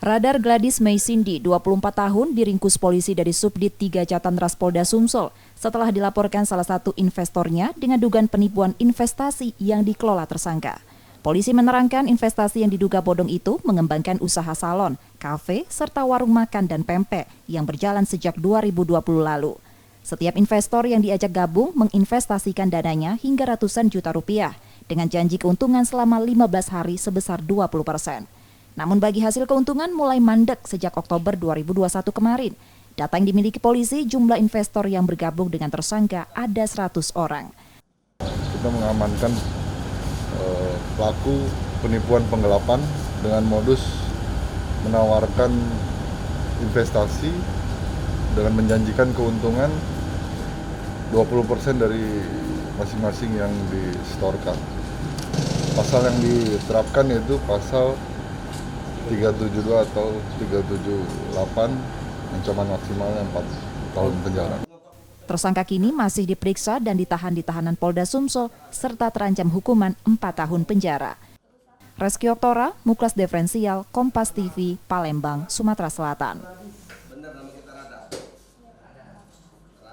Radar Gladys May Cindy, 24 tahun, diringkus polisi dari Subdit 3 Jatantras Polda Sumsel setelah dilaporkan salah satu investornya dengan dugaan penipuan investasi yang dikelola tersangka. Polisi menerangkan investasi yang diduga bodong itu mengembangkan usaha salon, kafe, serta warung makan dan pempek yang berjalan sejak 2020 lalu. Setiap investor yang diajak gabung menginvestasikan dananya hingga ratusan juta rupiah dengan janji keuntungan selama 15 hari sebesar 20%. Namun bagi hasil keuntungan mulai mandek sejak Oktober 2021 kemarin. Data yang dimiliki polisi, jumlah investor yang bergabung dengan tersangka ada 100 orang. Kita mengamankan pelaku penipuan penggelapan dengan modus menawarkan investasi dengan menjanjikan keuntungan 20% dari masing-masing yang disetorkan. Pasal yang diterapkan yaitu pasal 372 atau 378, ancaman maksimalnya 4 tahun penjara. Tersangka kini masih diperiksa dan ditahan di tahanan Polda Sumsel serta terancam hukuman 4 tahun penjara. Reski Oktora, Muklas Diferensial, Kompas TV, Palembang, Sumatera Selatan.